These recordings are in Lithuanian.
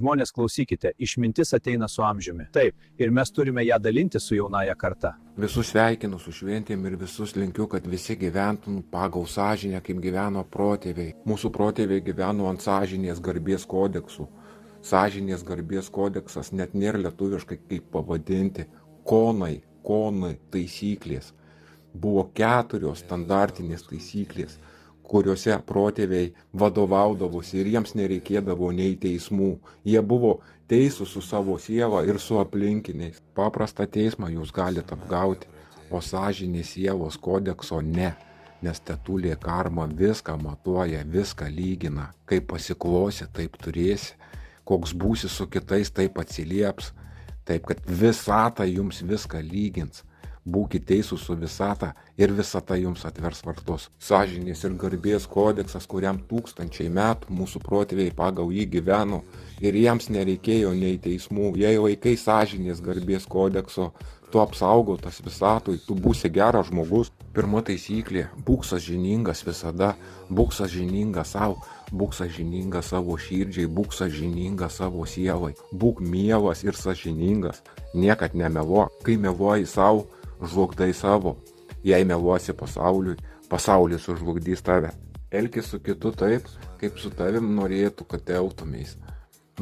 Žmonės, klausykite, išmintis ateina su amžiumi. Taip, ir mes turime ją dalinti su jaunaja karta. Visus sveikinu su šventėm ir visus linkiu, kad visi gyventum pagal sąžinę, kaip gyveno protėviai. Mūsų protėviai gyveno ant sąžinės garbės kodeksų. Sąžinės garbės kodeksas net nėra lietuviškai kaip pavadinti. Konai, taisyklės. Buvo 4 standartinės taisyklės, kuriuose protėviai vadovaudavosi ir jiems nereikėdavo nei teismų. Jie buvo teisūs su savo siela ir su aplinkiniais. Paprastą teismą jūs galite apgauti, o sąžinės sielos kodekso ne, nes tetulė karma viską matuoja, viską lygina. Kaip pasiklosi, taip turėsi, koks būsi su kitais, taip atsilieps, taip kad visata jums viską lygins. Būkite teisūs su visata ir visata jums atvers vartus. Sąžinės ir garbės kodeksas, kuriam 1000 metų mūsų protėviai pagal jį gyveno ir jiems nereikėjo nei teismų. Jei laikai sąžinės garbės kodekso, tu apsaugotas visatui, tu būsi geras žmogus. Pirma taisyklė – būk sąžiningas visada, būk sąžiningas savo, būk sąžiningas savo širdžiai, būk sąžiningas savo sielai, būk mielas ir sąžiningas, niekad nemeluok. Kai meluoji savo, žlugdai savo. Jei meluosi pasauliui, pasaulis sužlugdys tave. Elkis su kitu taip, kaip su tavim norėtų, kad elgtumeis.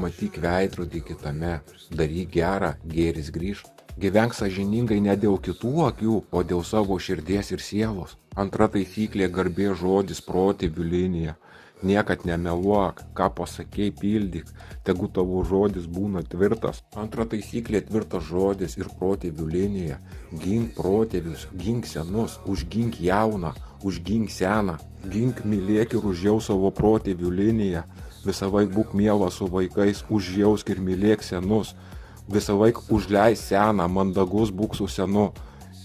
Matyk veidrodį kitame, daryk gerą, gėris grįš. Gyvenk sąžiningai ne dėl kitų akių, o dėl savo širdies ir sielos. Antra taisyklė – garbės žodis protėvių linija. Niekad nemeluok, ką pasakei pildyk, tegu tavo žodis būna tvirtas. Antra taisyklė – tvirtas žodis ir protėvių linija. Gink protėvius, gink senus, užgink jauną, užgink seną. Gink, mylėk ir užjaus savo protėvių liniją. Visąlaik būk mielas su vaikais, užjausk ir mylėk senus. Visąlaik užleis seną, mandagus būk su senu.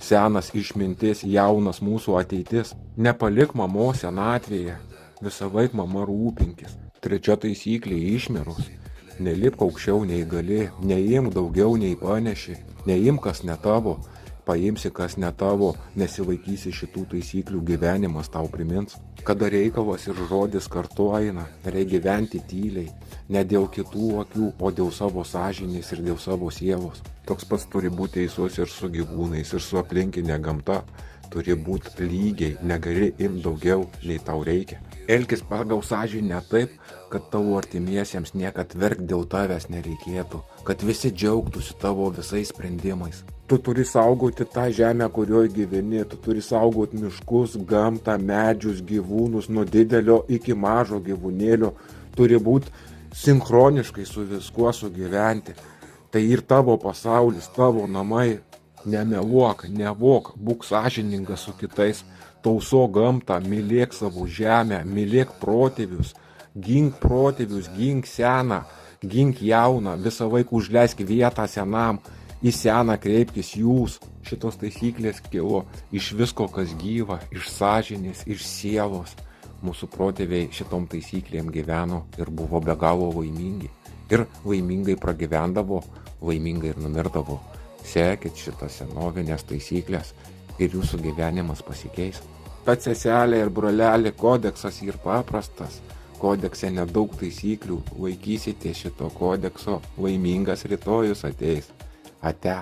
Senas išmintis, jaunas mūsų ateitis. Nepalik mamos senatvėje. Visąlaik mama rūpinkis. Trečia taisyklė – išmirus. Nelipk aukščiau nei gali, neimk daugiau nei paneši, neimk kas ne tavo, paimsi kas ne tavo, nesilaikysi šitų taisyklių, gyvenimas tau primins. Kada reikalas ir žodis kartu eina, reikia gyventi tyliai, ne dėl kitų akių, o dėl savo sąžinės ir dėl savo sielos. Toks pats turi būti teisus ir su gyvūnais, ir su aplinkinė gamta. Turi būti lygiai, negali imti daugiau, nei tau reikia. Elkis pagal sąžinę taip, kad tavo artimiesiems niekad verkt dėl tavęs nereikėtų, kad visi džiaugtųsi tavo visais sprendimais. Tu turi saugoti tą žemę, kurioje gyveni, tu turi saugoti miškus, gamtą, medžius, gyvūnus, nuo didelio iki mažo gyvūnėlio. Turi būti sinchroniškai su viskuo sugyventi. Tai ir tavo pasaulis, tavo namai. Nemeluok, nevok, būk sąžiningas su kitais, tausok gamtą, mylėk savo žemę, mylėk protėvius, gink seną, gink jauną, visą laiką užleisk vietą senam, į seną kreipkis jūs. Šitos taisyklės kilo iš visko, kas gyva, iš sąžinės, iš sielos. Mūsų protėviai šitom taisyklėm gyveno ir buvo be galo laimingi. Ir laimingai pragyvendavo, laimingai ir numirdavo. Sekit šitas senovinės taisyklės ir jūsų gyvenimas pasikeis. Tad seselė ir brolelė, kodeksas yra paprastas. Kodekse nedaug taisyklių, laikysite šito kodekso, laimingas rytojus ateis. Ate.